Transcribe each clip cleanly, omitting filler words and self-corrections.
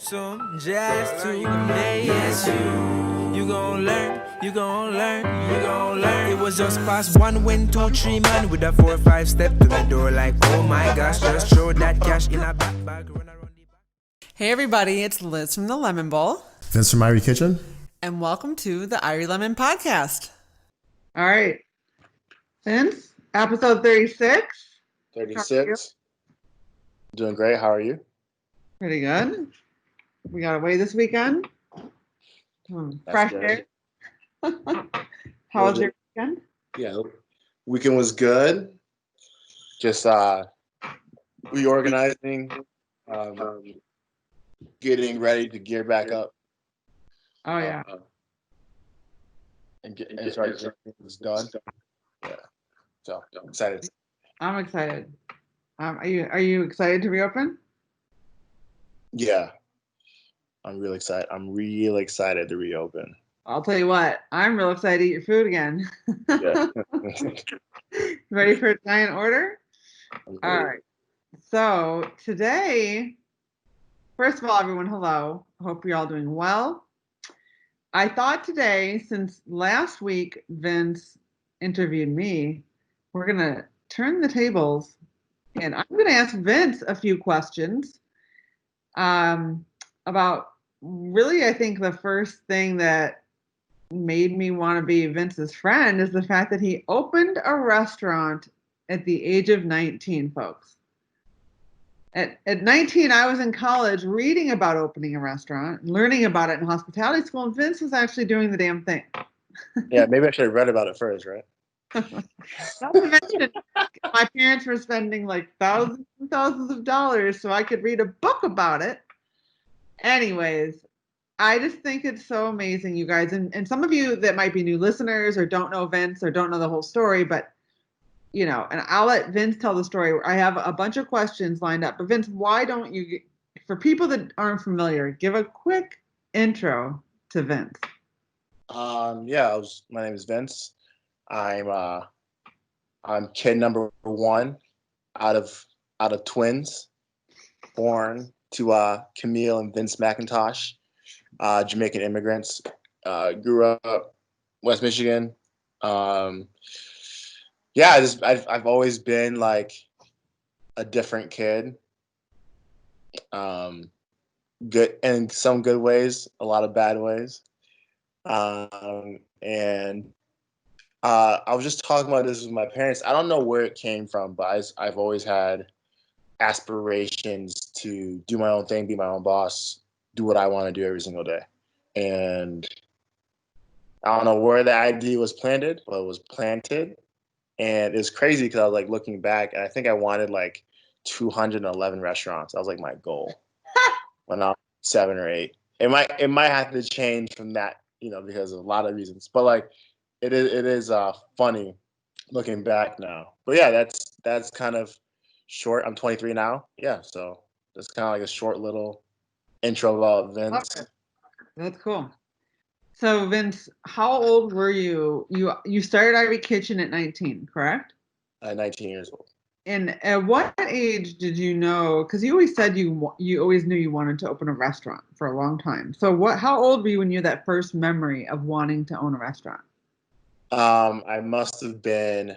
Some jazz today, yes you gon' learn, you gon' learn, you gon' learn. It was just past 1, 2, 3 man with a 4, 5 step to the door like, oh my gosh, just throw that cash in a back bag, run around the back. Hey everybody, it's Liz from the Lemon Bowl. Vince from Irie Kitchen. And welcome to the Irie Lemon podcast. All right. Vince, episode 36. 36. Doing great. How are you? Pretty good. We got away this weekend. Fresh air. How was your weekend? Yeah, weekend was good. Just reorganizing, getting ready to gear back up. Oh yeah. And start getting things done. Yeah. So I'm excited. I'm excited. Are you excited to reopen? Yeah. I'm really excited. I'm really excited to reopen. I'll tell you what, I'm real excited to eat your food again. Yeah. Ready for a giant order? All right. So today, first of all, everyone, hello. Hope you're all doing well. I thought today, since last week Vince interviewed me, we're going to turn the tables and I'm going to ask Vince a few questions about really, I think the first thing that made me want to be Vince's friend is the fact that he opened a restaurant at the age of 19, folks. At 19, I was in college reading about opening a restaurant, learning about it in hospitality school, and Vince was actually doing the damn thing. Yeah, maybe I should have read about it first, right? Not to mention, my parents were spending like thousands and thousands of dollars so I could read a book about it. Anyways, I just think it's so amazing, you guys. And some of you that might be new listeners or don't know Vince or don't know the whole story, but you know, and I'll let Vince tell the story. I have a bunch of questions lined up. But Vince, why don't you, for people that aren't familiar, give a quick intro to Vince? Yeah, my name is Vince. I'm kid number 1 out of twins, born to Camille and Vince McIntosh, Jamaican immigrants. Grew up West Michigan. Yeah, I've always been like a different kid. Good in some good ways, a lot of bad ways. And I was just talking about this with my parents. I don't know where it came from, but I've always had aspirations to do my own thing, be my own boss, do what I want to do every single day. And I don't know where the idea was planted, but it was planted. And it was crazy because I was like looking back, and I think I wanted like 211 restaurants. That was like my goal when I was 7 or 8. It might have to change from that, because of a lot of reasons. But like, it is funny looking back now. But yeah, that's kind of short. I'm 23 now. Yeah, so that's kind of like a short little intro about Vince. Okay. That's cool. So Vince, how old were you? You started Irie Kitchen at 19, correct? 19 years old. And at what age did you know? Because you always said you always knew you wanted to open a restaurant for a long time. So how old were you when you had that first memory of wanting to own a restaurant? I must have been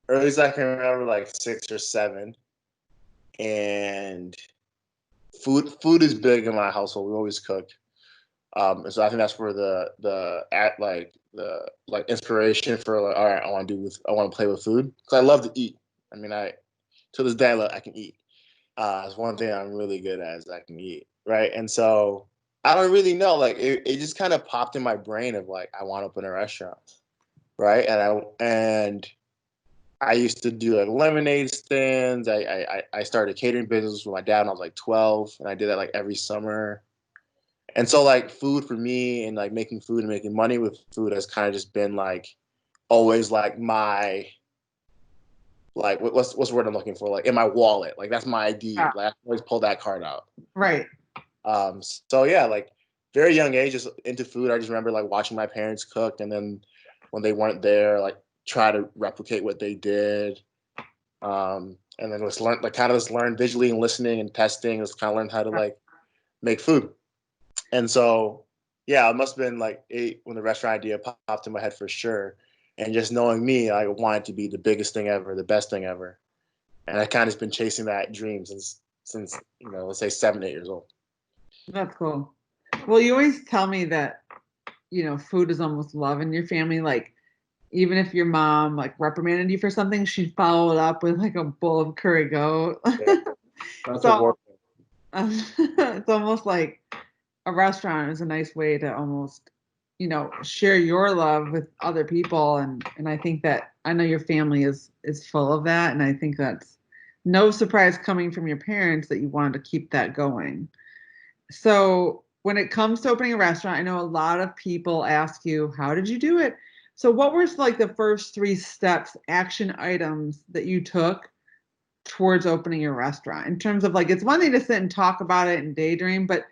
early as I can remember, like 6 or 7. And food is big in my household. We always cook. So I think that's where the inspiration for like, all right, I want to play with food because I love to eat. I mean, to this day I can eat. It's one thing I'm really good at is I can eat, right? And so I don't really know, like it just kind of popped in my brain of like I want to open a restaurant, right? And I used to do like lemonade stands. I started a catering business with my dad when I was like 12, and I did that like every summer. And so like food for me and like making food and making money with food has kind of just been like always like my like what's the word I'm looking for? Like in my wallet. Like that's my ID. Yeah. Like I always pull that card out. Right. So yeah, like very young age, just into food. I just remember like watching my parents cook, and then when they weren't there, like try to replicate what they did. And then just learn visually and listening and testing. Just kind of learn how to like make food. And so, yeah, it must have been like 8 when the restaurant idea popped in my head for sure. And just knowing me, I wanted to be the biggest thing ever, the best thing ever. And I kind of just been chasing that dream since let's say 7, 8 years old. That's cool. Well, you always tell me that, food is almost love in your family. Like, even if your mom like reprimanded you for something, she'd follow it up with like a bowl of curry goat. Yeah, that's a So war. it's almost like a restaurant is a nice way to almost, share your love with other people. And I think that I know your family is full of that. And I think that's no surprise coming from your parents that you wanted to keep that going. So when it comes to opening a restaurant, I know a lot of people ask you, how did you do it? So what were like the first 3 steps, action items that you took towards opening your restaurant? In terms of like, it's one thing to sit and talk about it and daydream, but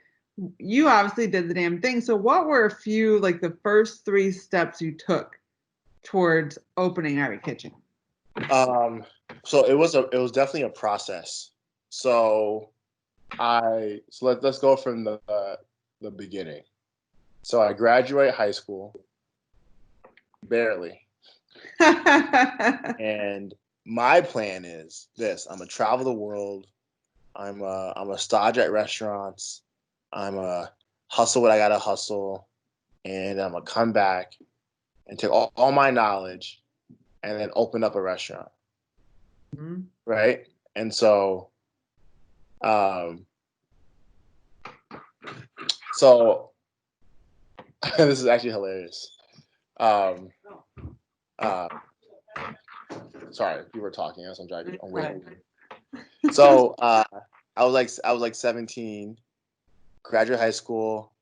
you obviously did the damn thing. So what were a few, like the first 3 steps you took towards opening Irie Kitchen? So it was definitely a process. So let's go from the beginning. So I graduate high school, barely. And my plan is this: I'm gonna travel the world. I'm a stage at restaurants. I'm a hustle what I gotta hustle, and I'm gonna come back and take all my knowledge and then open up a restaurant. Mhm. Right? And so, so this is actually hilarious. Uh, Sorry, you were talking as I'm driving. I'm waiting. So I was like 17, graduate high school.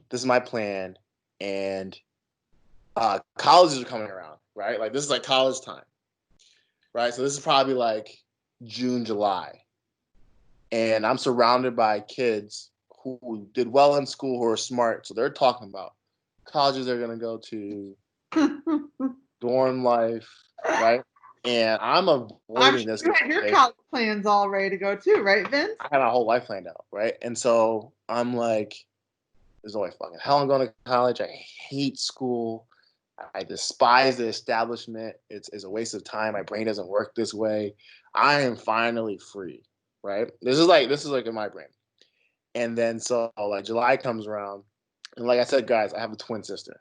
This is my plan, and colleges are coming around, right? Like this is like college time, right? So this is probably like June, July, and I'm surrounded by kids who did well in school, who are smart. So they're talking about colleges they're gonna go to, dorm life, right? And I'm I'm avoiding sure this. you had your college plans all ready to go too, right, Vince? I had my whole life planned out, right? And so I'm like, there's no way fucking hell I'm going to college. I hate school. I despise the establishment. It's a waste of time. My brain doesn't work this way. I am finally free, right? This is like in my brain. And then so like July comes around, and like I said, guys, I have a twin sister,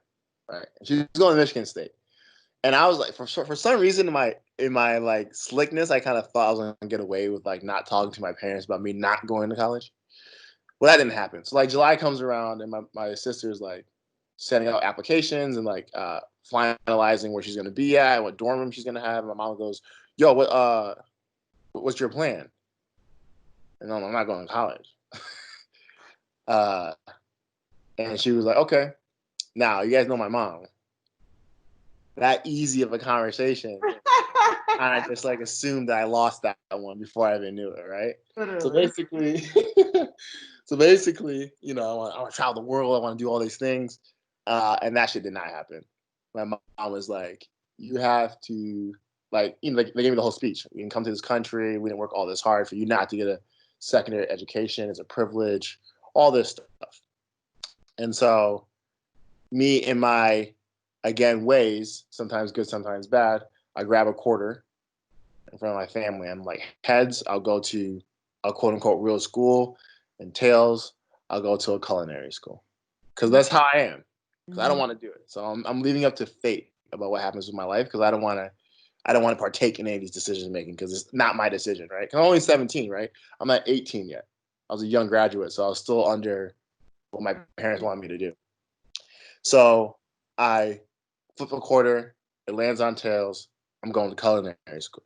right? She's going to Michigan State. And I was like, for some reason in my like slickness, I kind of thought I was gonna get away with like not talking to my parents about me not going to college. Well, that didn't happen. So like July comes around, and my sister's like sending out applications and like finalizing where she's gonna be at, what dorm room she's gonna have. And my mom goes, "Yo, what's your plan?" And I'm not going to college. uh, and she was like, "Okay." Now you guys know my mom. That easy of a conversation. I just like assumed that I lost that one before I even knew it, right? So Literally. basically, I want to travel the world. I want to do all these things, and that shit did not happen. My mom was like, "You have to, like, like they gave me the whole speech. You can come to this country. We didn't work all this hard for you not to get a secondary education. It's a privilege. All this stuff." And so, me in my again ways, sometimes good, sometimes bad, I grab a quarter in front of my family. I'm like, heads, I'll go to a quote unquote real school, and tails, I'll go to a culinary school. Because that's how I am. Because I don't want to do it. So I'm leaving up to fate about what happens with my life because I don't want to partake in any of these decisions making because it's not my decision, right? Because I'm only 17, right? I'm not 18 yet. I was a young graduate, so I was still under what my parents wanted me to do. So I flip a quarter, it lands on tails. I'm going to culinary school.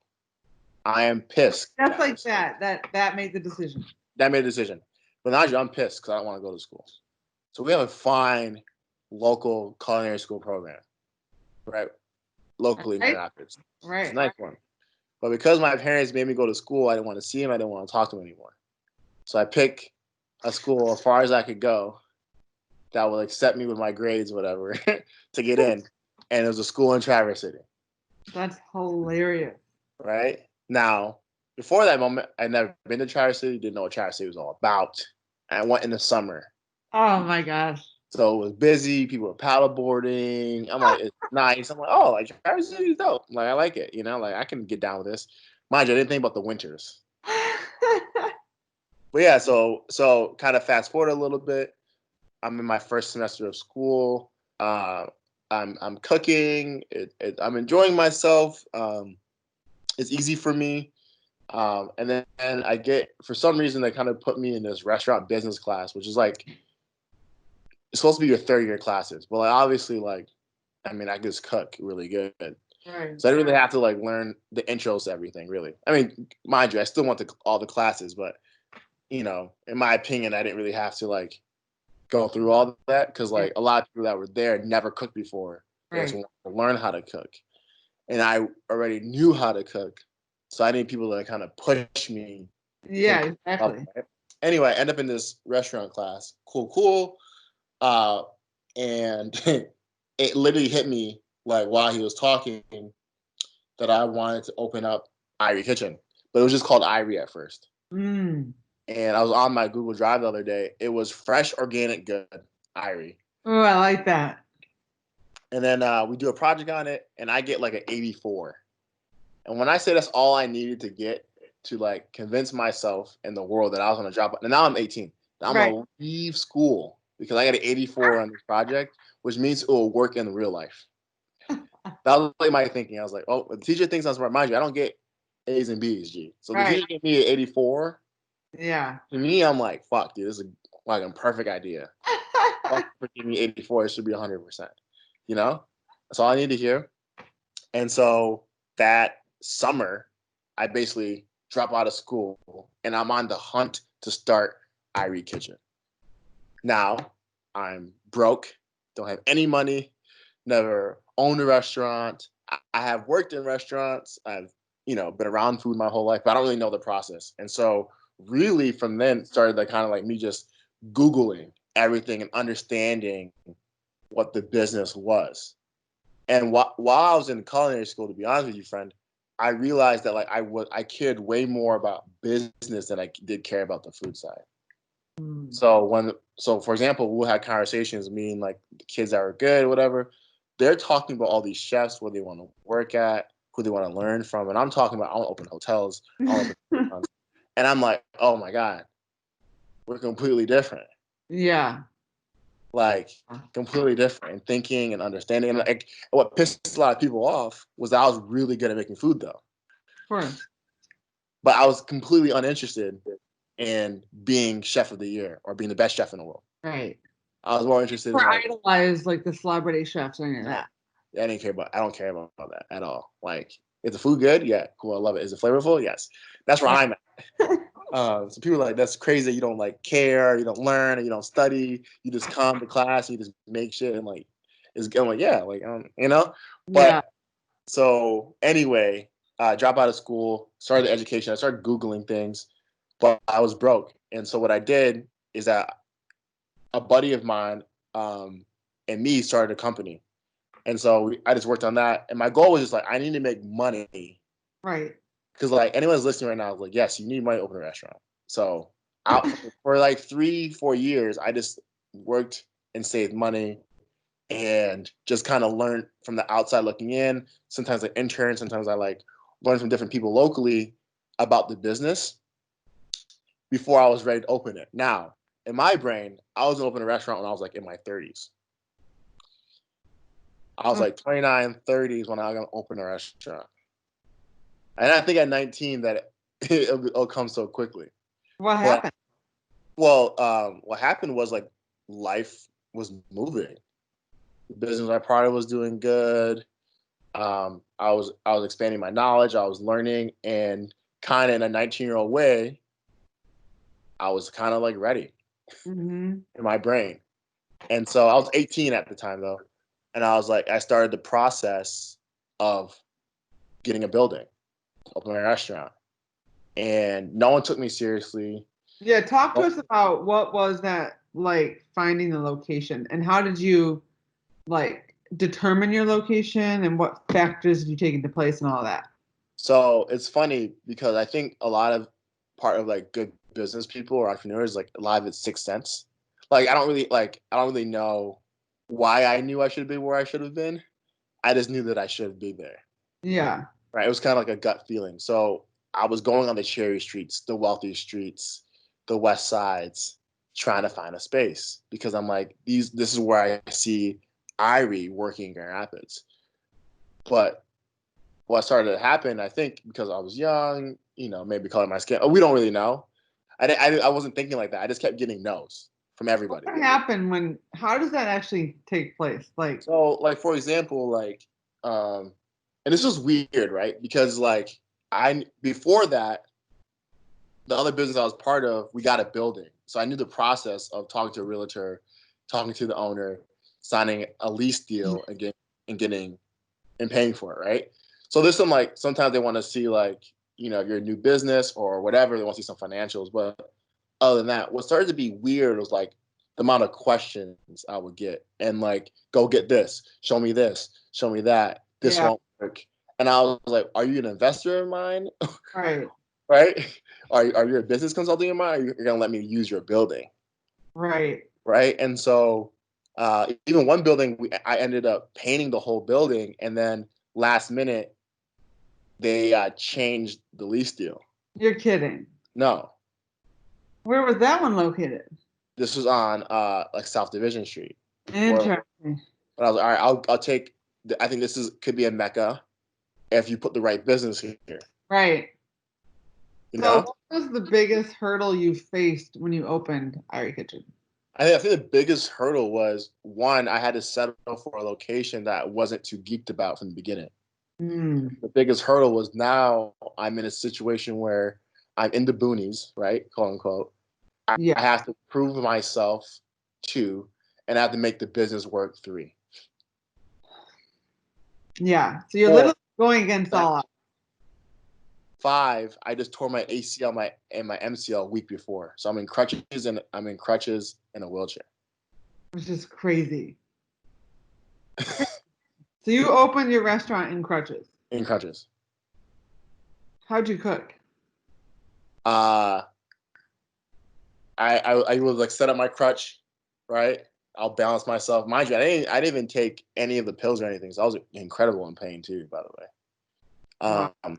I am pissed. That's like that made the decision. That made a decision. But now I'm pissed because I don't want to go to school. So we have a fine local culinary school program, right? Locally in Grand Rapids. Right. It's a nice one. But because my parents made me go to school, I didn't want to see him. I didn't want to talk to him anymore. So I pick a school as far as I could go that will accept me with my grades, whatever, to get in. And it was a school in Traverse City. That's hilarious. Right? Now, before that moment, I'd never been to Traverse City, didn't know what Traverse City was all about. I went in the summer. Oh my gosh. So it was busy. People were paddleboarding. I'm like, it's nice. I'm like, oh, like Traverse City is dope. Like I like it. You know, like I can get down with this. Mind you, I didn't think about the winters. But yeah, so kind of fast forward a little bit. I'm in my first semester of school. I'm cooking. I'm enjoying myself. It's easy for me. And then I get, for some reason, they kind of put me in this restaurant business class, which is like, it's supposed to be your third year classes. But like, obviously, like, I mean, I just cook really good. Right. So I didn't really have to like learn the intros to everything, really. I mean, mind you, I still went to all the classes, but you know, in my opinion, I didn't really have to like go through all of that because like a lot of people that were there never cooked before. They just Right. wanted to learn how to cook, and I already knew how to cook, so I need people to kind of push me. Yeah, Take up, exactly. right? Anyway, I end up in this restaurant class. Cool. Uh, and it literally hit me like while he was talking that I wanted to open up Irie Kitchen, but it was just called Irie at first. Mm. And I was on my Google Drive the other day. It was fresh, organic, good Irie. Oh, I like that. And then we do a project on it, and I get like an 84. And when I say that's all I needed to get to like convince myself and the world that I was going to drop out, and now I'm 18. Now I'm Right. going to leave school because I got an 84 on this project, which means it will work in real life. That was like my thinking. I was like, oh, the teacher thinks I'm smart. Mind you, I don't get A's and B's, G. So the Right. teacher gave me an 84. Yeah. To me, I'm like, fuck, dude, this is like a perfect idea. Fuck, for giving me 84, it should be 100%. You know? That's all I need to hear. And so that summer, I basically drop out of school and I'm on the hunt to start Irie Kitchen. Now, I'm broke, don't have any money, never owned a restaurant. I have worked in restaurants. I've, been around food my whole life, but I don't really know the process. And so really from then started like kind of like me just Googling everything and understanding what the business was. And while I was in culinary school, to be honest with you, friend, I realized that like I cared way more about business than I did care about the food side. Mm. So for example, we'll have conversations, me and like the kids that are good, whatever. They're talking about all these chefs, where they want to work at, who they want to learn from, and I'm talking about I want to open hotels, I want to open restaurants. And I'm like, oh my god, we're completely different. Yeah. Like completely different in thinking and understanding. And like what pissed a lot of people off was that I was really good at making food though. Of course. But I was completely uninterested in being chef of the year or being the best chef in the world. Right. I was more interested in Or like idolize like the celebrity chefs or any of that. I don't care about that at all. Like, is the food good? Yeah, cool. I love it. Is it flavorful? Yes. That's where I'm at. So people are like, that's crazy. You don't like care. You don't learn. You don't study. You just come to class. And you just make shit and like, I'm like, yeah, like, Yeah. But so anyway, drop out of school, started the education. I started Googling things, but I was broke. And so what I did is that a buddy of mine and me started a company. And so I just worked on that. And my goal was just like, I need to make money. Right. Because like anyone's listening right now is like, yes, you need money to open a restaurant. So for like 3-4 years, I just worked and saved money and just kind of learned from the outside looking in. Sometimes I intern, sometimes I like learn from different people locally about the business before I was ready to open it. Now, in my brain, I was gonna open a restaurant when I was like in my 30s. I was like 29, 30s when I was gonna open a restaurant. And I think at 19 that it'll come so quickly. What But happened? what happened was like life was moving. The business I part of was doing good. I was expanding my knowledge. I was learning, and kind of in a 19-year-old way, I was kind of like ready Mm-hmm. in my brain. And so I was 18 at the time though, and I was like, I started the process of getting a building, opening a restaurant, and no one took me seriously. Yeah, talk to us about what was that like finding the location and how did you like determine your location and what factors did you take into place and all that? So it's funny because I think a lot of part of like good business people or entrepreneurs, like a lot of it's sixth sense. Like I don't really know why I knew I should have been where I should have been. I just knew that I should be there. Yeah. Right. It was kind of like a gut feeling. So I was going on the cherry streets, the wealthy streets, the west sides, trying to find a space because I'm like, this is where I see Irie working in Grand Rapids. But what started to happen, I think, because I was young, maybe color my skin. We don't really know. I wasn't thinking like that. I just kept getting no's from everybody. What happened how does that actually take place? Like, So, like, for example, and this was weird, right? Because before that, the other business I was part of, we got a building. So I knew the process of talking to a realtor, talking to the owner, signing a lease deal and paying for it, right? So there's sometimes they want to see if you're a new business or whatever, they want to see some financials. But other than that, what started to be weird was the amount of questions I would get and go get this, show me that, this yeah, won't work. And I was like, are you an investor of mine? right, Right? Are you a business consulting of mine? Or you're gonna let me use your building? right. Right? And so even one building, I ended up painting the whole building, and then last minute they changed the lease deal. You're kidding. No, Where was that one located? this was on South Division Street. Interesting. But I was like, all right, I'll take. I think could be a mecca if you put the right business here. Right. You So, know, what was the biggest hurdle you faced when you opened Irie Kitchen? I think the biggest hurdle was one. I had to settle for a location that I wasn't too geeked about from the beginning. Mm, The biggest hurdle was now I'm in a situation where I'm in the boonies, right, quote unquote. I yeah, have to prove myself 2, and I have to make the business work 3. yeah. So you're 4, literally going against all odds. 5, I just tore my ACL and my MCL a week before, so I'm in crutches and a wheelchair. Which is crazy. So you opened your restaurant in crutches. In crutches. How'd you cook? Uh, I would set up my crutch, right? I'll balance myself. Mind you, I didn't even take any of the pills or anything, so I was incredible in pain too, by the way. Wow.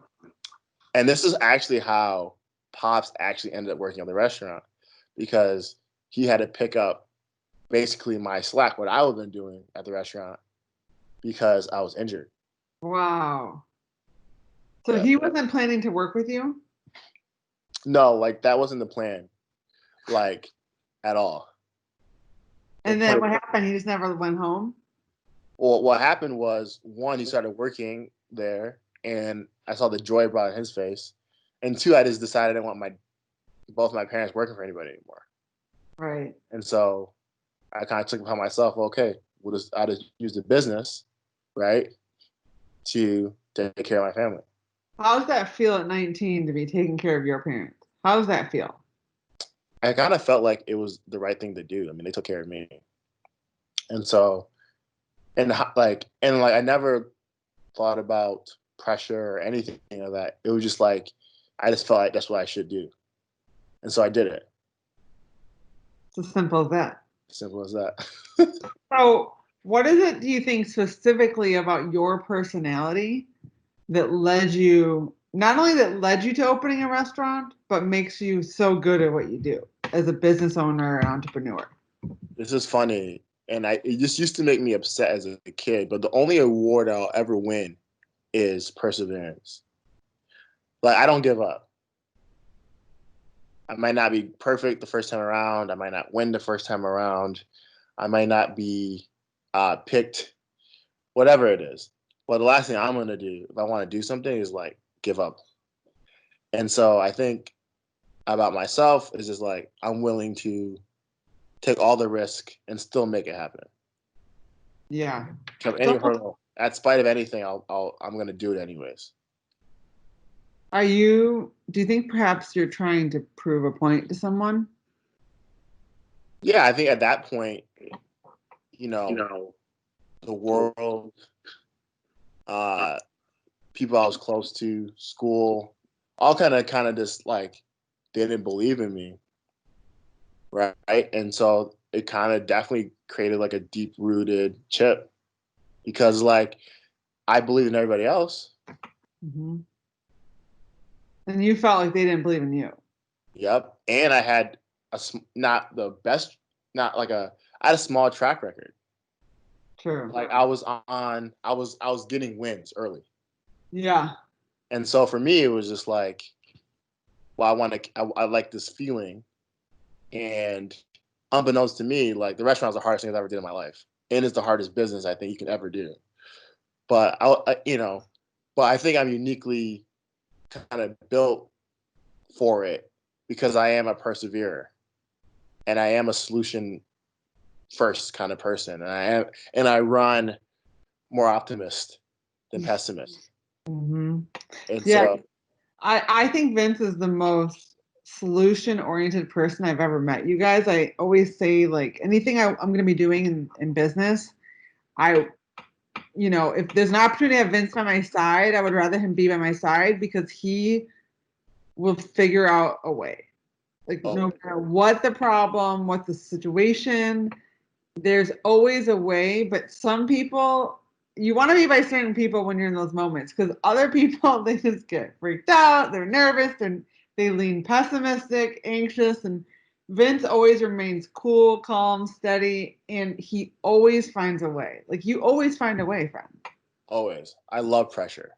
And this is actually how Pops actually ended up working on the restaurant, because he had to pick up basically my slack, what I would have been doing at the restaurant, because I was injured. Wow. So Yeah. he wasn't planning to work with you? No, that wasn't the plan, at all. And then what happened? He just never went home? Well, what happened was, one, he started working there, and I saw the joy brought in his face, and 2, I just decided I didn't want both my parents working for anybody anymore. Right. And so I kind of took it upon myself. Okay, I'll just use the business, right, to take care of my family. How does that feel at 19 to be taking care of your parents? How does that feel? I kind of felt like it was the right thing to do. I mean, they took care of me, and so, I never thought about pressure or anything of that. It was just I just felt like that's what I should do, and so I did it. It's as simple as that. Simple as that. So, what is it, do you think, specifically about your personality that not only that led you to opening a restaurant, but makes you so good at what you do as a business owner and entrepreneur? This is funny, and it just used to make me upset as a kid. But the only award I'll ever win is perseverance. I don't give up. I might not be perfect the first time around. I might not win the first time around. I might not be picked, whatever it is. But the last thing I'm going to do, if I want to do something, is give up. And so I think about myself is just I'm willing to take all the risk and still make it happen. Yeah. Any hurdle, at spite of anything, I'm going to do it anyways. Do you think perhaps you're trying to prove a point to someone? Yeah, I think at that point, the world, people I was close to, school, all kind of just they didn't believe in me, right? And so it kind of definitely created like a deep rooted chip because like I believe in everybody else. Hmm. And you felt like they didn't believe in you. Yep. And I had not the best, not like I had a small track record. True. Like I was getting wins early. Yeah. And so for me, it was just like, well, I like this feeling. And unbeknownst to me, like the restaurant was the hardest thing I've ever did in my life. And it's the hardest business I think you can ever do. But but I think I'm uniquely kind of built for it because I am a perseverer and I am a solution first kind of person. And I run more optimist than pessimist. Hmm. And Yeah. so I think Vince is the most solution oriented person I've ever met. You guys, I always say like anything I'm going to be doing in business, I, if there's an opportunity to have Vince by my side, I would rather him be by my side because he will figure out a way. Like no matter what the problem, what the situation, there's always a way. But some people, you want to be by certain people when you're in those moments because other people, they just get freaked out, they're nervous, they lean pessimistic, anxious, and Vince always remains cool, calm, steady, and he always finds a way. Like you always find a way, friend. always, I love pressure.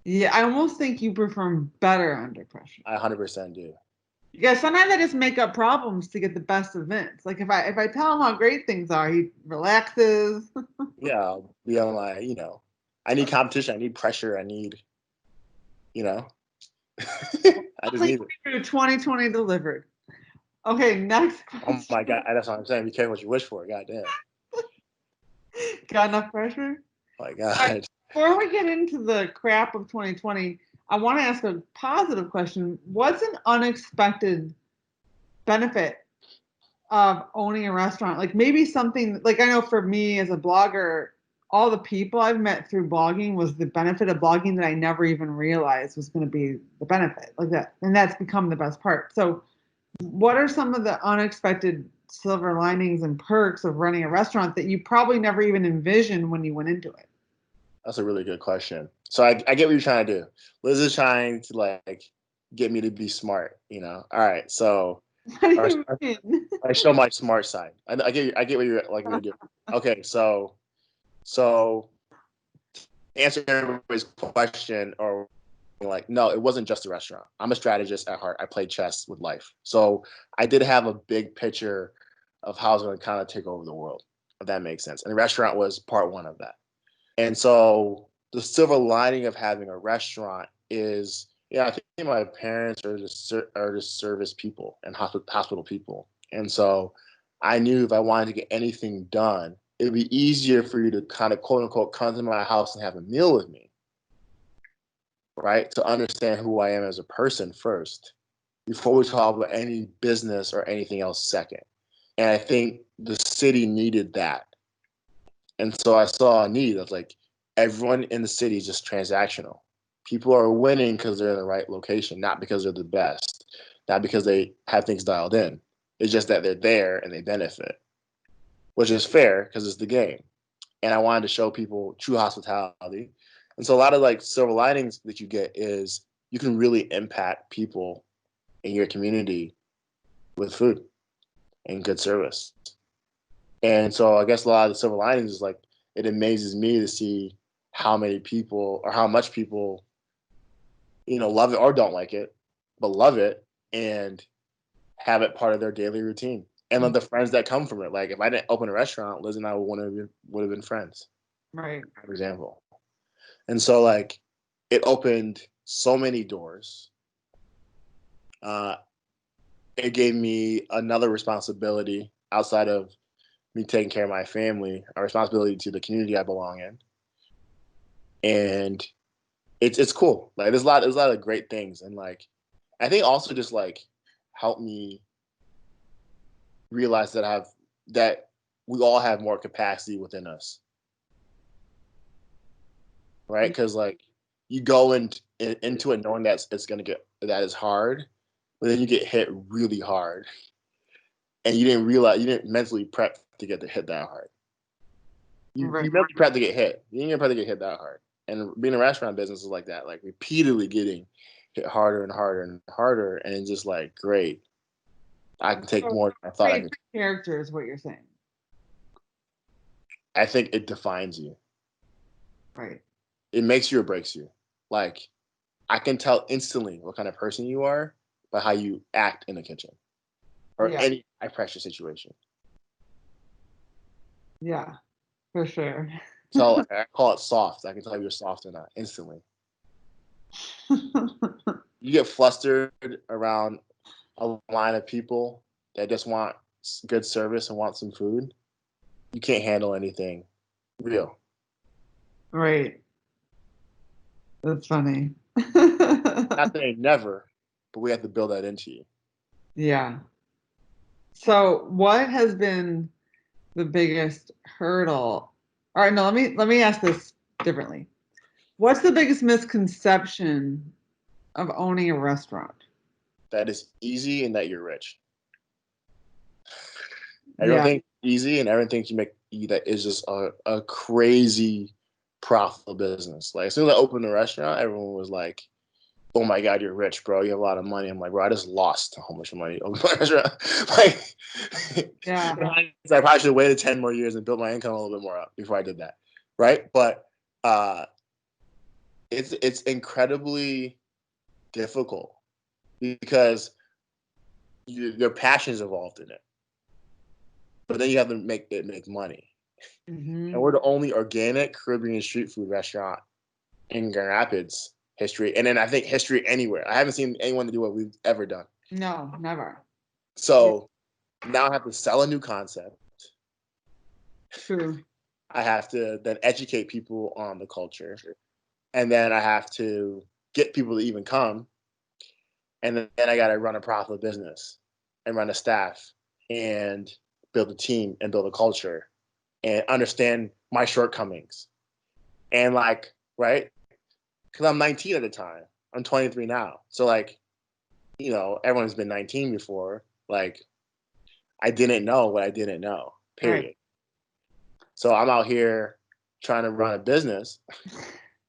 Yeah, I almost think you perform better under pressure. I 100% do. Yeah, sometimes I just make up problems to get the best of Vince. Like if I tell him how great things are, he relaxes. Yeah, I'll be on my, I need competition. I need pressure. I need, I just need it. 2020 delivered. Okay, next Oh question. my God. That's what I'm saying. Be careful what you wish for. God damn. Got enough pressure? Oh my All right, God. before we get into the crap of 2020, I want to ask a positive question. What's an unexpected benefit of owning a restaurant? Like maybe something like I know for me as a blogger, all the people I've met through blogging was the benefit of blogging that I never even realized was going to be the benefit like that. And that's become the best part. So what are some of the unexpected silver linings and perks of running a restaurant that you probably never even envisioned when you went into it? That's a really good question. So I get what you're trying to do. Liz is trying to like get me to be smart, All right. So What do or, you or mean? I show my smart side. I get what you're like me to do. Okay. So answer everybody's question or like, no, it wasn't just a restaurant. I'm a strategist at heart. I play chess with life. So I did have a big picture of how I was going to kind of take over the world, if that makes sense. And the restaurant was part one of that. And so the silver lining of having a restaurant is, yeah, I think my parents are just service people and hospital people. And so I knew if I wanted to get anything done, it'd be easier for you to kind of quote unquote come to my house and have a meal with me, right? To understand who I am as a person first before we talk about any business or anything else second. And I think the city needed that. And so I saw a need of like everyone in the city is just transactional. People are winning because they're in the right location, not because they're the best, not because they have things dialed in. It's just that they're there and they benefit, which is fair because it's the game. And I wanted to show people true hospitality. And so a lot of like silver linings that you get is you can really impact people in your community with food and good service. And so I guess a lot of the silver linings is like it amazes me to see how many people or how much people, love it or don't like it, but love it and have it part of their daily routine. And then the friends that come from it. Like if I didn't open a restaurant, Liz and I would have been friends, Right. for example. And so like it opened so many doors. Uh, it gave me another responsibility outside of me taking care of my family, a responsibility to the community I belong in. And it's cool. Like there's a lot of great things. And like I think also just like helped me realize that we all have more capacity within us. Right? Because like you go into it knowing that it's gonna get that is hard, but then you get hit really hard. and you didn't mentally prep to get hit that hard. You Right. mentally prep to get hit. You didn't prep to get hit that hard. And being a restaurant business is like that, like repeatedly getting hit harder and harder and harder, and it's just like, great, I can take more than I thought I could. Character is what you're saying. I think it defines you. Right. It makes you or breaks you. Like, I can tell instantly what kind of person you are by how you act in the kitchen or any high pressure situation. Yeah, for sure. So I call it soft. I can tell if you're soft or not instantly. You get flustered around a line of people that just want good service and want some food. You can't handle anything real. Right. That's funny. Not saying never, but we have to build that into you. Yeah. So what has been the biggest hurdle? All right, no, let me ask this differently. What's the biggest misconception of owning a restaurant? That is easy and that you're rich. Everyone thinks easy, and everyone thinks that is just a crazy profitable business. Like, as soon as I opened the restaurant, everyone was like, "Oh my God, you're rich, bro. You have a lot of money." I'm like, bro, I just lost how much money opened my restaurant. Like, Yeah. I probably should have waited 10 more years and built my income a little bit more up before I did that. Right. But it's incredibly difficult because your passion is involved in it. But then you have to make money. Mm-hmm. And we're the only organic Caribbean street food restaurant in Grand Rapids history. And then I think history anywhere. I haven't seen anyone do what we've ever done. No, never. So now I have to sell a new concept. True. I have to then educate people on the culture. And then I have to get people to even come. And then I got to run a profitable business and run a staff and build a team and build a culture and understand my shortcomings. And like, right? Because I'm 19 at the time. I'm 23 now. So like, everyone's been 19 before. Like, I didn't know what I didn't know, period. Right. So I'm out here trying to run a business.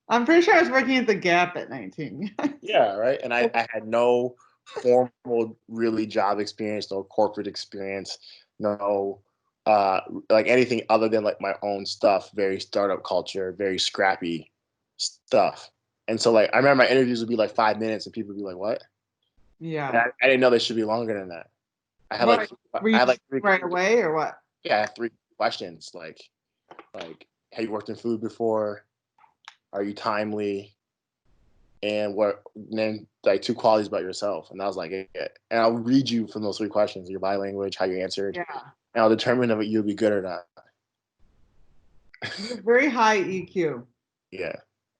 I'm pretty sure I was working at the Gap at 19. Yeah, right. And I had no formal really job experience, no corporate experience, no like anything other than like my own stuff, very startup culture, very scrappy stuff. And so like I remember my interviews would be like 5 minutes and people would be like, "What?" Yeah. I didn't know they should be longer than that. I had three right away or what? Yeah, I had 3 questions like have you worked in food before? Are you timely? And name like 2 qualities about yourself. And I was like, yeah. And I'll read you from those 3 questions, your body language, how you answered. Yeah. And I'll determine if you'll be good or not. Very high EQ. Yeah.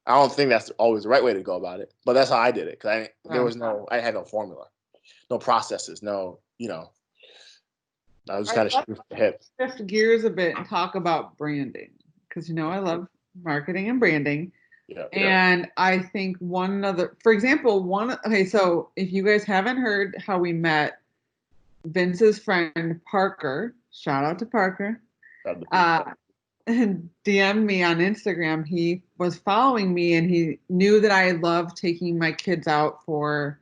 I don't think that's always the right way to go about it, but that's how I did it. Cause I had no formula, no processes, no, I was just kind of shooting from the hip. Shift gears a bit and talk about branding. Cause I love marketing and branding. Yeah, and I think for example, so if you guys haven't heard how we met, Vince's friend Parker, shout out to Parker, DM'd me on Instagram. He was following me and he knew that I love taking my kids out for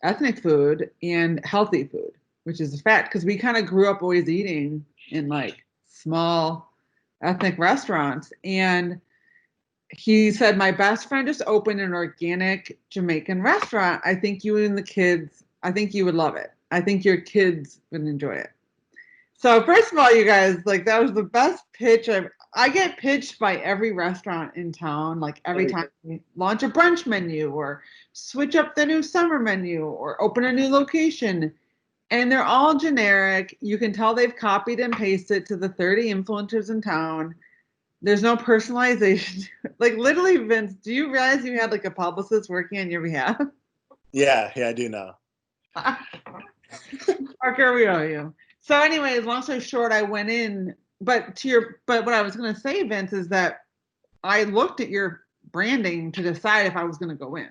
ethnic food and healthy food, which is a fact because we kind of grew up always eating in like small ethnic restaurants. And he said, my best friend just opened an organic Jamaican restaurant. I think you would love it. I think your kids would enjoy it. So first of all, you guys, like that was the best pitch I get pitched by every restaurant in town, like every time we launch a brunch menu or switch up the new summer menu or open a new location. And they're all generic. You can tell they've copied and pasted to the 30 influencers in town. There's no personalization. Like literally, Vince, do you realize you had like a publicist working on your behalf? Yeah, I do now. Parker, we owe you. So anyways, long story short, I went in, but what I was going to say, Vince, is that I looked at your branding to decide if I was going to go in.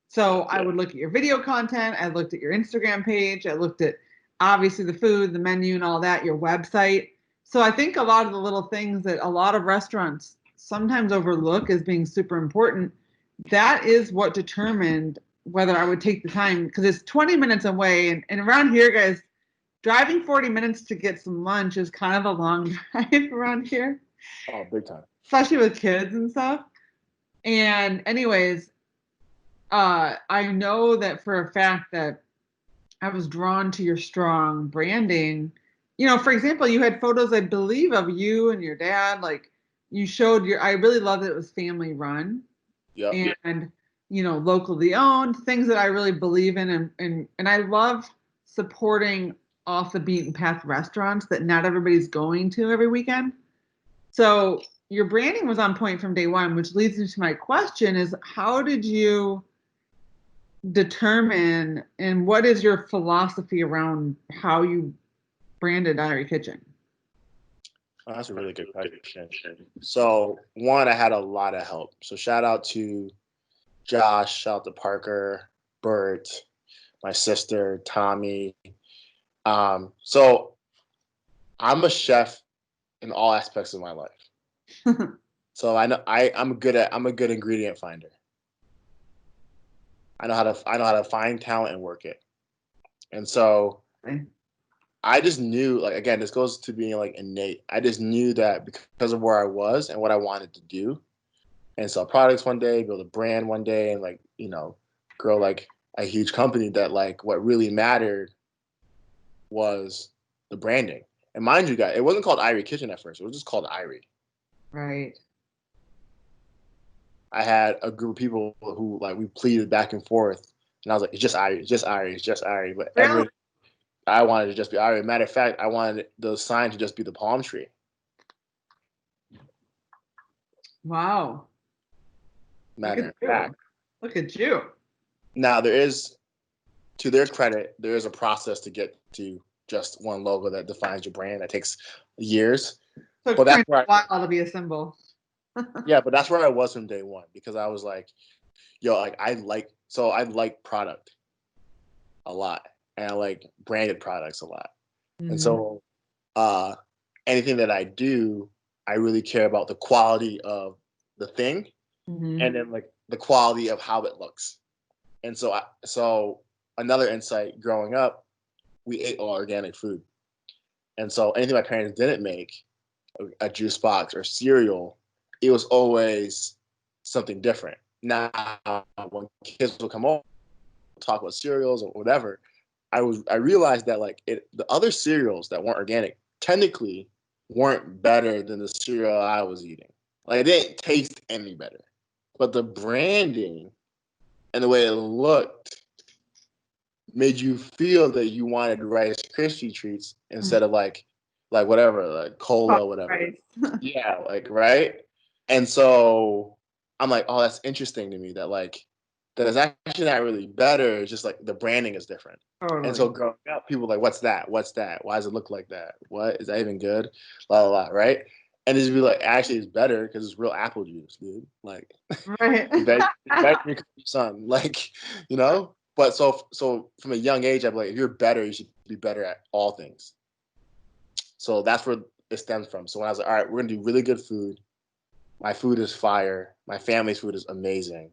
So I would look at your video content. I looked at your Instagram page. I looked at obviously the food, the menu and all that, your website. So I think a lot of the little things that a lot of restaurants sometimes overlook as being super important, that is what determined whether I would take the time, because it's 20 minutes away. And around here, guys, driving 40 minutes to get some lunch is kind of a long drive around here, Oh, big time. especially with kids and stuff. And anyways, I know that for a fact that I was drawn to your strong branding. You know, for example, you had photos, I believe, of you and your dad. Like you showed I really love that it was family run Yep. and, you know, locally owned, things that I really believe in. And I love supporting off the beaten path restaurants that not everybody's going to every weekend. So your branding was on point from day one, which leads me to my question is how did you determine and what is your philosophy around how you branded Irie Kitchen? Oh, that's a really good question. So one, I had a lot of help. So shout out to Josh, shout out to Parker, Bert, my sister, Tommy. So I'm a chef in all aspects of my life. So I know I'm a good ingredient finder. I know how to find talent and work it. And so Okay. I just knew, like, again, this goes to being like innate. I just knew that because of where I was and what I wanted to do, and sell products one day, build a brand one day, and like, you know, grow like a huge company, that like what really mattered was the branding. And mind you, guys, it wasn't called Irie Kitchen at first. It was just called Irie. Right. I had a group of people who like we pleaded back and forth, and I was like, it's just Irie, it's just Irie, it's just Irie. But Really? I wanted to just be Irie. Matter of fact, I wanted the sign to just be the palm tree. Wow. Look Matter at of you. fact. Look at you. Now there is, to their credit, there is a process to get to just one logo that defines your brand. That takes years. So But that's it's where a while to be a symbol. yeah, but that's where I was from day one, because I was like, yo, like I like product a lot, and I like branded products a lot. And Mhm. so anything that I do, I really care about the quality of the thing, Mhm. and then like the quality of how it looks. And so another insight growing up, we ate all organic food. And so anything my parents didn't make, a juice box or cereal, it was always something different. Now, when kids would come over, talk about cereals or whatever, I realized that like the other cereals that weren't organic technically weren't better than the cereal I was eating. Like it didn't taste any better, but the branding and the way it looked made you feel that you wanted Rice Krispie treats instead of like whatever, like cola, whatever. Right. Yeah, like right. And so I'm like, oh, that's interesting to me that like that is actually not really better. It's just like the branding is different. And Totally. so growing up, people were like, what's that? What's that? Why does it look like that? What is that even good? La la la, right? And it's be like, actually, it's better because it's real apple juice, dude. Like, Right. it's better than your son. Like, you know. But so from a young age, I'm like, if you're better, you should be better at all things. So that's where it stems from. So when I was like, all right, we're gonna do really good food. My food is fire. My family's food is amazing.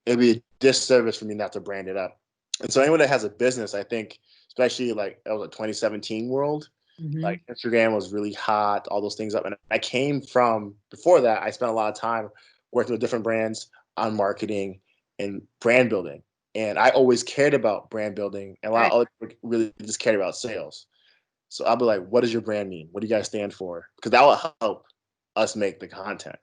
It'd be a disservice for me not to brand it up. And so anyone that has a business, I think, especially like that was a 2017 world, Mhm. like Instagram was really hot, all those things up. And I came from before that, I spent a lot of time working with different brands on marketing and brand building. And I always cared about brand building, and a lot of other people really just cared about sales. So I'll be like, what does your brand mean? What do you guys stand for? Because that will help us make the content.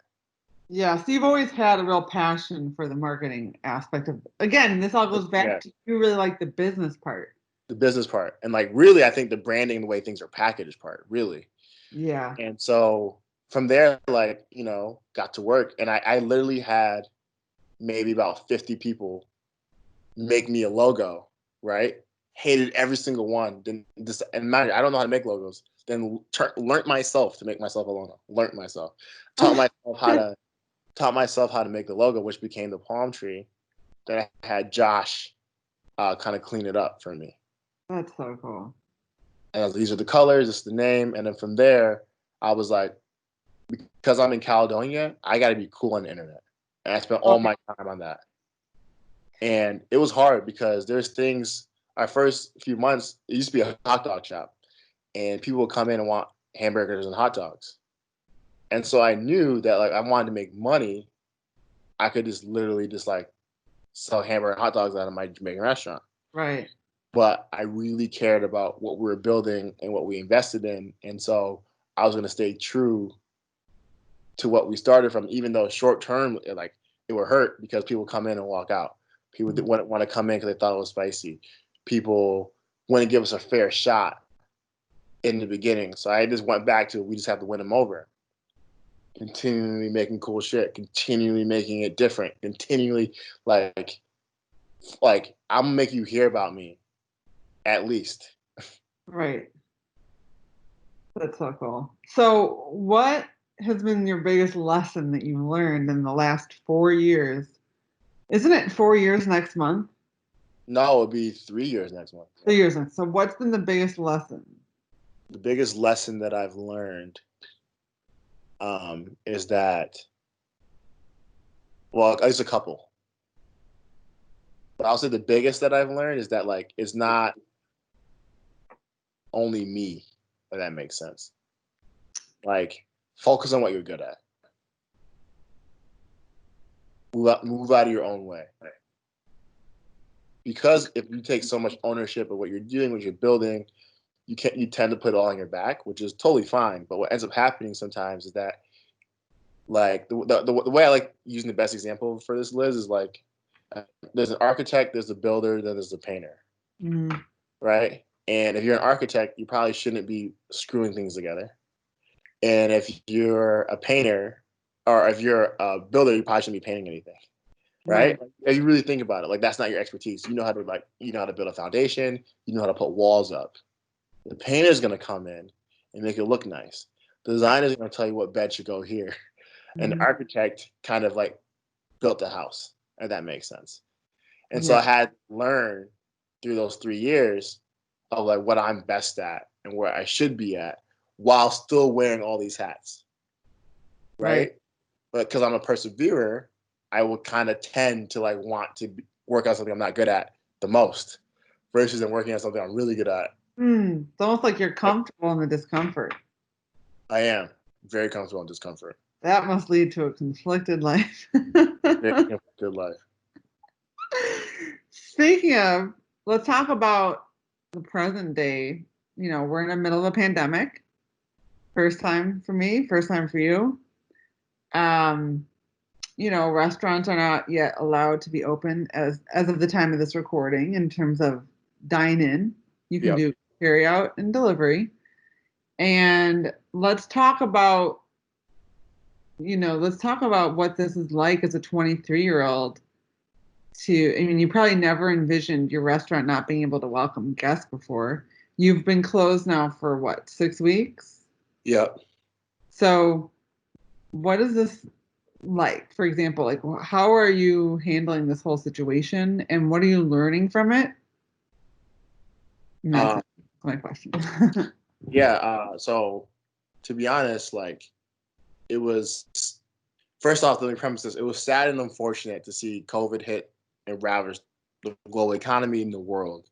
Yeah, so you've always had a real passion for the marketing aspect of, again, this all goes Yeah, back to you really like the business part. the business part. And like really, I think the branding, the way things are packaged part, really. Yeah. And so from there, like, you know, got to work. And I literally had maybe about 50 people make me a logo, right? Hated every single one. Then just and mind you, I don't know how to make logos. Then learned myself to make myself a logo. Learned myself. Taught myself how to make the logo, which became the palm tree. Then I had Josh kind of clean it up for me. That's so cool. And I was, these are the colors, this is the name. And then from there, I was like, because I'm in Caledonia, I got to be cool on the internet. And I spent all my time on that. And it was hard because there's things, our first few months, it used to be a hot dog shop. And people would come in and want hamburgers and hot dogs. And so I knew that like I wanted to make money. I could just literally just like sell hamburger and hot dogs out of my Jamaican restaurant. Right. But I really cared about what we were building and what we invested in. And so I was going to stay true to what we started from, even though short term, like it would hurt because people come in and walk out. People wouldn't want to come in because they thought it was spicy. People wouldn't give us a fair shot in the beginning. So I just went back to, we just have to win them over. Continually making cool shit, continually making it different, continually like I'm gonna make you hear about me, at least. Right. That's so cool. So, what has been your biggest lesson that you've learned in the last 4 years? Isn't it 4 years next month? No, it'll be 3 years next month. 3 years next. So, what's been the biggest lesson? The biggest lesson that I've learned is that, well, there's a couple. But I'll say the biggest that I've learned is that like it's not only me, if that makes sense. Like focus on what you're good at. Move out of your own way. Because if you take so much ownership of what you're doing, what you're building, you tend to put it all on your back, which is totally fine. But what ends up happening sometimes is that, like, the way I like using the best example for this, Liz, is like, there's an architect, there's a builder, then there's a painter, right? And if you're an architect, you probably shouldn't be screwing things together. And if you're a painter, or if you're a builder, you probably shouldn't be painting anything, right? If you really think about it, like that's not your expertise. You know how to build a foundation. You know how to put walls up. The painter is going to come in and make it look nice. The designer is going to tell you what bed should go here. And the architect kind of like built the house, if that makes sense. And so I had to learn through those 3 years of like what I'm best at and where I should be at while still wearing all these hats. Right? But because I'm a perseverer, I will kind of tend to like want to work on something I'm not good at the most versus than working on something I'm really good at. It's almost like you're comfortable in the discomfort. I am very comfortable in discomfort. That must lead to a conflicted life. Good life. Speaking of, let's talk about the present day. You know, we're in the middle of a pandemic. First time for me, first time for you. You know, restaurants are not yet allowed to be open as of the time of this recording in terms of dine-in. You can do carry out and delivery. And let's talk about what this is like as a 23-year-old I mean, you probably never envisioned your restaurant not being able to welcome guests before. You've been closed now for what, 6 weeks? Yep. So what is this like? For example, like how are you handling this whole situation and what are you learning from it? And that's my question. So to be honest, like it was, first off, let me premise this. It was sad and unfortunate to see COVID hit and ravage the global economy in the world.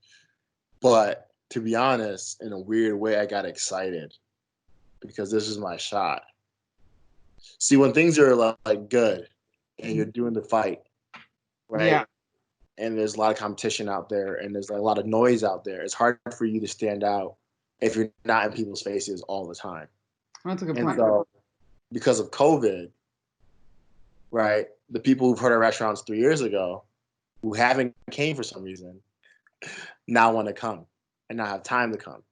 But to be honest, in a weird way, I got excited because this is my shot. See, when things are like good and you're doing the fight, right? Yeah. And there's a lot of competition out there and there's like a lot of noise out there, it's hard for you to stand out if you're not in people's faces all the time. That's a good And point. so, because of COVID, right, the people who've heard our restaurants 3 years ago, who haven't came for some reason, now want to come and not have time to come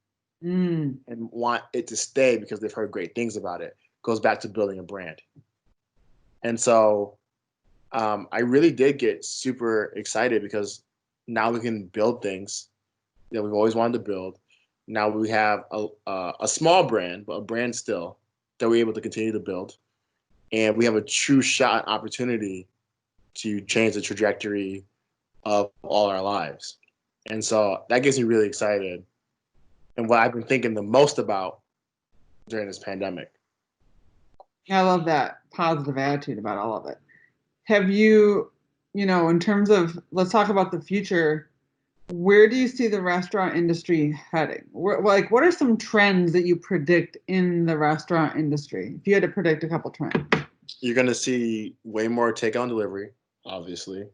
and want it to stay because they've heard great things about it. Goes back to building a brand. And so I really did get super excited because now we can build things that we've always wanted to build. Now we have a small brand, but a brand still that we're able to continue to build. And we have a true shot opportunity to change the trajectory of all our lives. And so that gets me really excited. And what I've been thinking the most about during this pandemic. I love that positive attitude about all of it. Have you, in terms of, let's talk about the future, where do you see the restaurant industry heading? What are some trends that you predict in the restaurant industry? If you had to predict a couple trends. You're going to see way more takeout and delivery, obviously.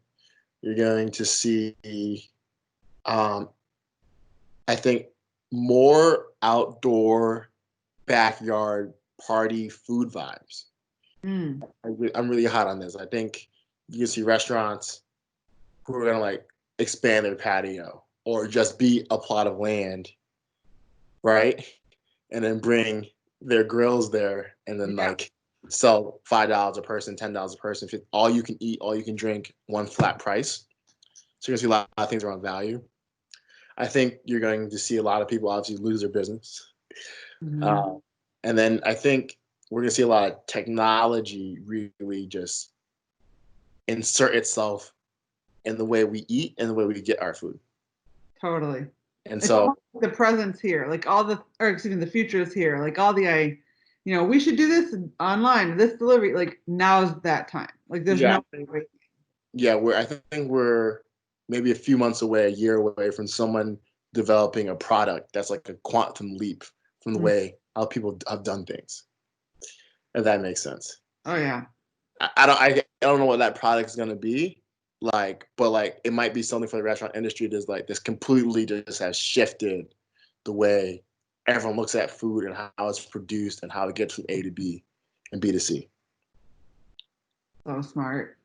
You're going to see, I think, more outdoor backyard party food vibes. I'm really hot on this. I think you can see restaurants who are gonna like expand their patio or just be a plot of land, right? And then bring their grills there and then like sell $5 a person, $10 a person, all you can eat, all you can drink, one flat price. So you're gonna see a lot of things around value. I think you're going to see a lot of people obviously lose their business. And then I think we're going to see a lot of technology really just insert itself in the way we eat and the way we get our food. Totally. And it's so the presence here, like the future is here, like all the, we should do this online, this delivery, like now's that time. Like there's no way. Yeah, I think we're maybe a few months away, a year away from someone developing a product that's like a quantum leap from the way how people have done things. If that makes sense. Oh yeah. I don't know what that product is gonna be, but it might be something for the restaurant industry that's like this completely just has shifted the way everyone looks at food and how it's produced and how it gets from A to B and B to C. So smart.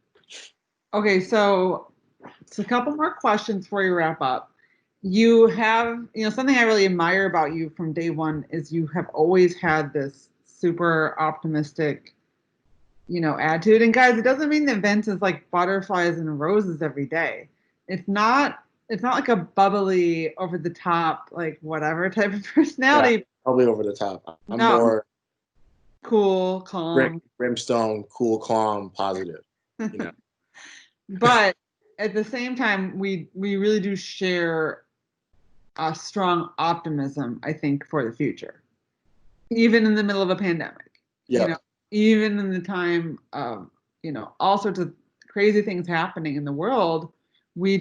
Okay, so a couple more questions before you wrap up. You have, something I really admire about you from day one is you have always had this super optimistic, attitude. And guys, it doesn't mean that Vince is like butterflies and roses every day. It's not like a bubbly, over the top, like whatever type of personality. Yeah, probably over the top. I'm more cool, calm, brimstone, cool, calm, positive. But at the same time, we really do share a strong optimism, I think, for the future, even in the middle of a pandemic. Yeah. Even in the time of all sorts of crazy things happening in the world, we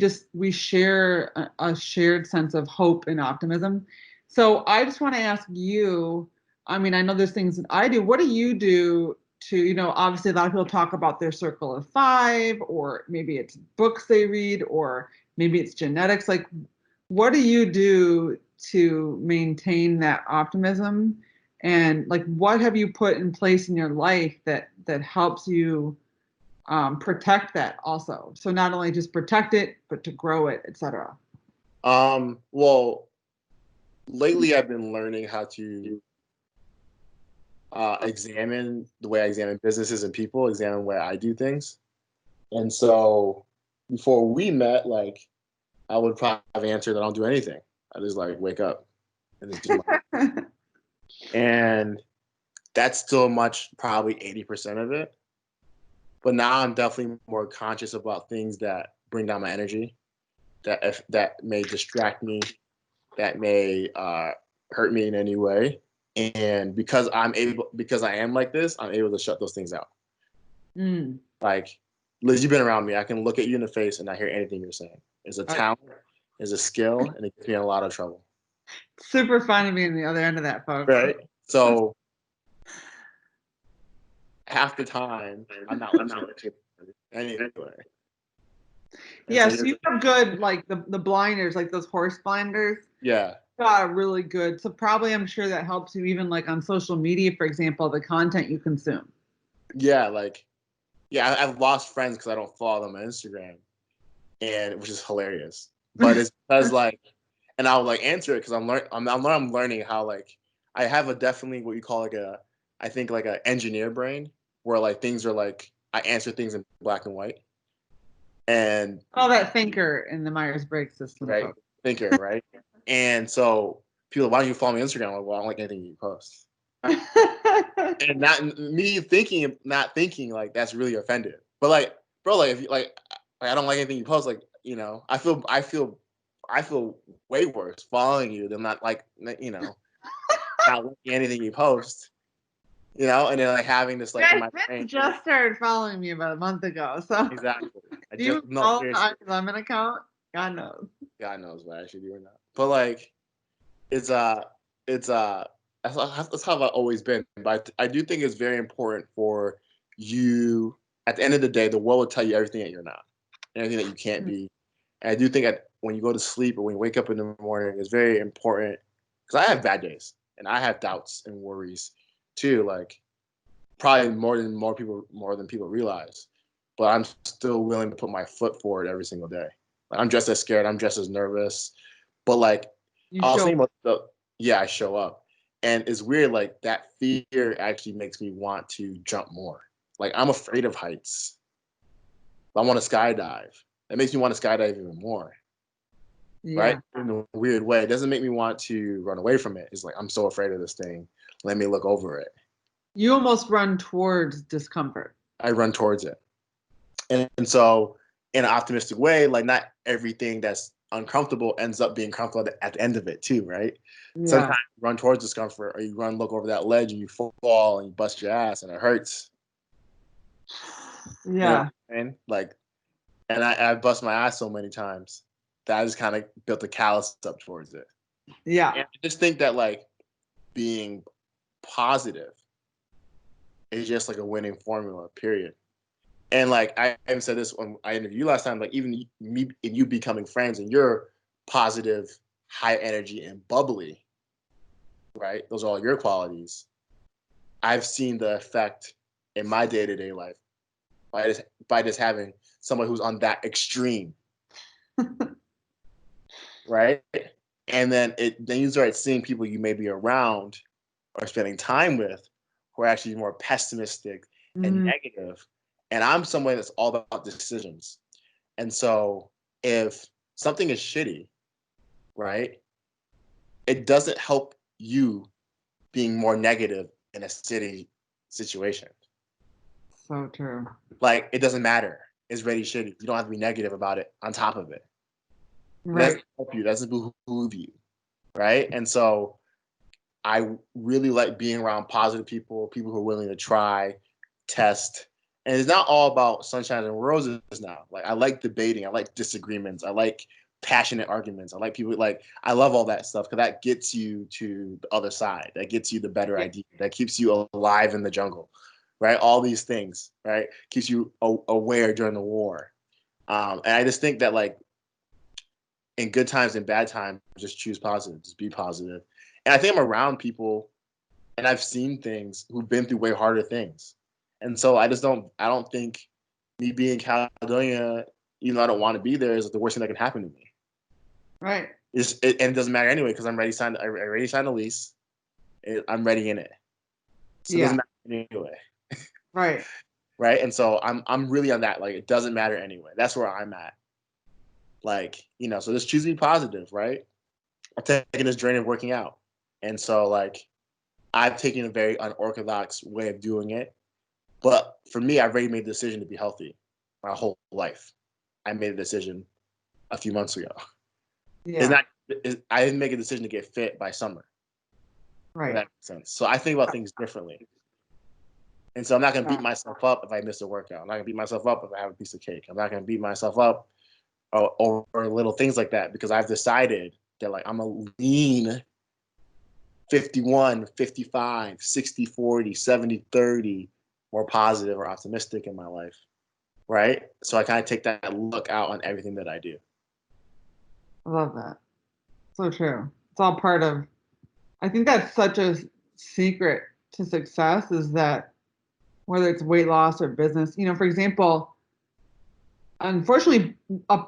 share a shared sense of hope and optimism. So I just want to ask you, I mean, I know there's things that I do. What do you do to, obviously a lot of people talk about their circle of five, or maybe it's books they read, or maybe it's genetics. Like, what do you do to maintain that optimism? And like, what have you put in place in your life that helps you protect that also? So not only just protect it, but to grow it, etc. Well, lately I've been learning how to examine the way I examine businesses and people, examine the way I do things. And so before we met, I would probably answer that I don't do anything. I just wake up and just do my and that's still probably 80% of it. But now I'm definitely more conscious about things that bring down my energy, that may distract me, that may hurt me in any way. And because I am like this, I'm able to shut those things out. Like, Liz, you've been around me. I can look at you in the face and not hear anything you're saying. It's a talent, it's a skill, and it gets me in a lot of trouble. Super fun to be on the other end of that, folks. Right? So half the time, I'm not listening to anyway. Yes, you have good, the blinders, like those horse blinders. Yeah. Got really good. So probably I'm sure that helps you even on social media, for example, the content you consume. Yeah, I've lost friends because I don't follow them on Instagram, which is hilarious. But it's because and I'll answer it because I'm learning how I have a definitely what you call I think an engineer brain where things are I answer things in black and white. And all that thinker in the Myers-Briggs system. Right. Thinker, right? And so people, why don't you follow me on Instagram? I'm like, well, I don't like anything you post. And not me thinking, not thinking that's really offended. But bro, if you I don't like anything you post, I feel I feel way worse following you than not like, not liking anything you post, and then like having this like in my Vince brain. just started following me about a month ago. So Exactly. do you No, follow the seriously, Irie Lemon account? God knows. God knows what I should do or not. But like, it's it's that's how I've always been. But I do think it's very important for you. At the end of the day, the world will tell you everything that you're not, everything that you can't be. And I do think that when you go to sleep or when you wake up in the morning, it's very important because I have bad days and I have doubts and worries too. Like probably more than people realize. But I'm still willing to put my foot forward every single day. Like, I'm just as scared. I'm just as nervous. But like You I was show thinking about I show up, and it's weird. Like that fear actually makes me want to jump more. Like I'm afraid of heights. I want to skydive. It makes me want to skydive even more. yeah. Right? In a weird way. It doesn't make me want to run away from it. It's like I'm so afraid of this thing. Let me look over it. You almost run towards discomfort. I run towards it. And so in an optimistic way, like not everything that's uncomfortable ends up being comfortable at the end of it too, right? Yeah. Sometimes you run towards discomfort or you look over that ledge and you fall and you bust your ass and it hurts. Yeah. You know what I mean? Like, and I bust my ass so many times that I just kind of built a callus up towards it. Yeah. And I just think that like being positive is just like a winning formula, period. And like I even said this when I interviewed you last time, like even me and you becoming friends and you're positive, high energy, and bubbly, right? Those are all your qualities. I've seen the effect in my day-to-day life by just having someone who's on that extreme, right? And then you start seeing people you may be around or spending time with who are actually more pessimistic and negative. And I'm someone that's all about decisions. And so if something is shitty, right, it doesn't help you being more negative in a shitty situation. So true. Like it doesn't matter. It's really shitty. You don't have to be negative about it on top of it. Right. That's help you. That's behoove you. Right. And so I really like being around positive people who are willing to try, test. And it's not all about sunshine and roses now. Like I like debating, I like disagreements, I like passionate arguments. I like people I love all that stuff because that gets you to the other side. That gets you the better idea. That keeps you alive in the jungle, right? All these things, right? Keeps you aware during the war. And I just think that like in good times and bad times, just choose positive, just be positive. And I think I'm around people and I've seen things who've been through way harder things. And so I don't think me being in Caledonia, even though I don't want to be there, is the worst thing that can happen to me. Right. And it doesn't matter anyway because I already signed a lease. I'm ready in it. So it doesn't matter anyway. Right. Right. And so I'm really on that. Like it doesn't matter anyway. That's where I'm at. Like, so just choose to be positive, right? I'm taking this journey of working out. And so like I've taken a very unorthodox way of doing it. But for me, I've already made the decision to be healthy my whole life. I made a decision a few months ago. Yeah. I didn't make a decision to get fit by summer. Right. If that makes sense. So I think about things differently. And so I'm not going to beat myself up if I miss a workout. I'm not going to beat myself up if I have a piece of cake. I'm not going to beat myself up over little things like that because I've decided that like I'm a lean 51, 55, 60, 40, 70, 30, more positive or optimistic in my life. Right. So I kind of take that look out on everything that I do. I love that. So true. It's all part of, I think that's such a secret to success is that whether it's weight loss or business, for example, unfortunately,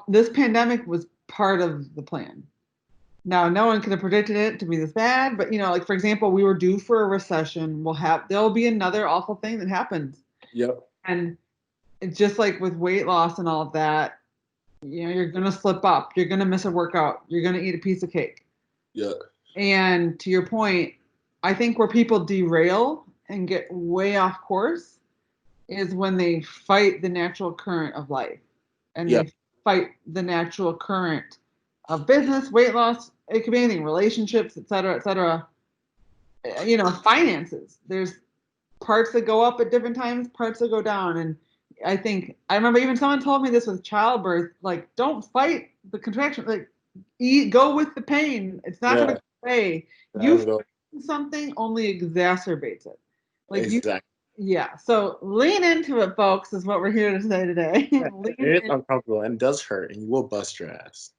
this pandemic was part of the plan. Now, no one could have predicted it to be this bad, but like for example, we were due for a recession. There'll be another awful thing that happens. Yep. And it's just like with weight loss and all of that, you're gonna slip up, you're gonna miss a workout, you're gonna eat a piece of cake. Yeah. And to your point, I think where people derail and get way off course is when they fight the natural current of life and they fight the natural current business, weight loss. It could be anything, relationships, et cetera, et cetera. Finances. There's parts that go up at different times, parts that go down. And I remember even someone told me this with childbirth, like, don't fight the contraction, like go with the pain. It's not going to go away. You fighting something only exacerbates it. Like exactly. Yeah. So lean into it, folks, is what we're here to say today. It is uncomfortable and it does hurt, and you will bust your ass.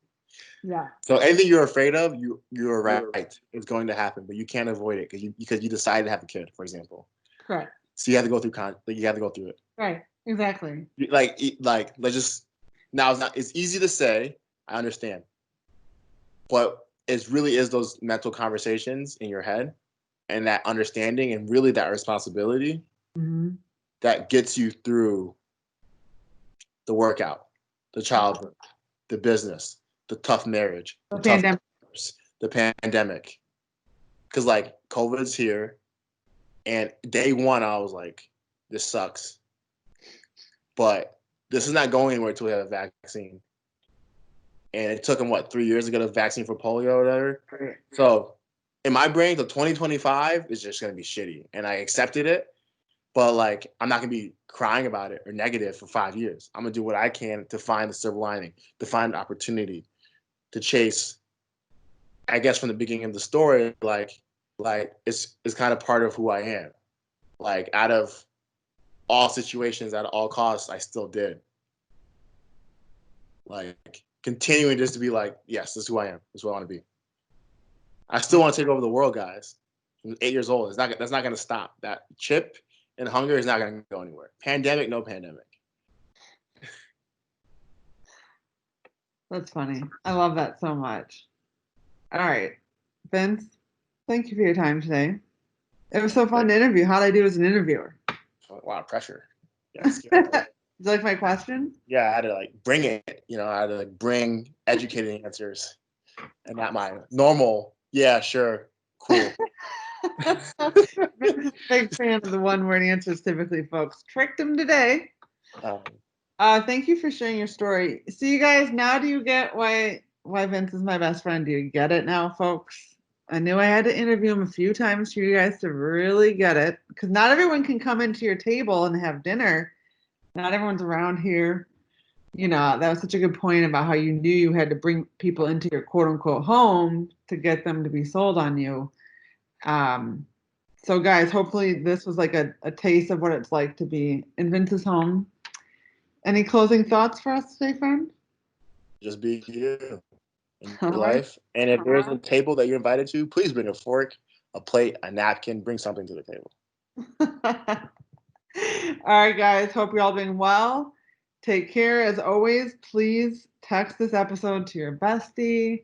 Yeah. So anything you're afraid of, you're right. It's going to happen, but you can't avoid it because you decided to have a kid, for example. Correct. So you have to go through you have to go through it. Right. Exactly. Like let's just now it's easy to say, I understand, but it really is those mental conversations in your head and that understanding and really that responsibility that gets you through the workout, the childbirth, the business, the tough marriage, the pandemic. Because like COVID's here, and day one I was like, this sucks, but this is not going anywhere until we have a vaccine. And it took them 3 years to get a vaccine for polio or whatever. Right. So in my brain, the 2025 is just gonna be shitty, and I accepted it. But like, I'm not gonna be crying about it or negative for 5 years. I'm gonna do what I can to find the silver lining, to find the opportunity, to chase. I guess from the beginning of the story, like it's kind of part of who I am. Like out of all situations, at all costs, I still did. Like continuing just to be like, yes, this is who I am. This is what I want to be. I still want to take over the world, guys. I'm 8 years old. That's not gonna stop. That chip and hunger is not gonna go anywhere. Pandemic, no pandemic. That's funny. I love that so much. All right, Vince, thank you for your time today. It was so fun to interview. How'd I do as an interviewer? A lot of pressure. Yes. Did you like my question? Yeah, I had to like bring it. I had to like bring educated answers, and not my normal. Yeah, sure, cool. Vince is a big fan of the one-word answers typically, folks. Tricked him today. Thank you for sharing your story. So you guys, now do you get why Vince is my best friend? Do you get it now, folks? I knew I had to interview him a few times for you guys to really get it, because not everyone can come into your table and have dinner. Not everyone's around here. That was such a good point about how you knew you had to bring people into your quote unquote home to get them to be sold on you. So guys, hopefully this was like a taste of what it's like to be in Vince's home. Any closing thoughts for us today, friend? Just be you in your life. And if there's a table that you're invited to, please bring a fork, a plate, a napkin, bring something to the table. All right, guys. Hope you're all doing well. Take care. As always, please text this episode to your bestie.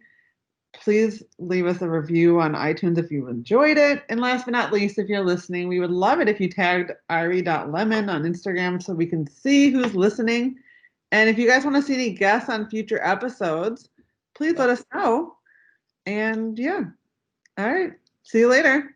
Please leave us a review on iTunes if you enjoyed it. And last but not least, if you're listening, we would love it if you tagged Irie.Lemon on Instagram so we can see who's listening. And if you guys want to see any guests on future episodes, please let us know. And yeah. All right. See you later.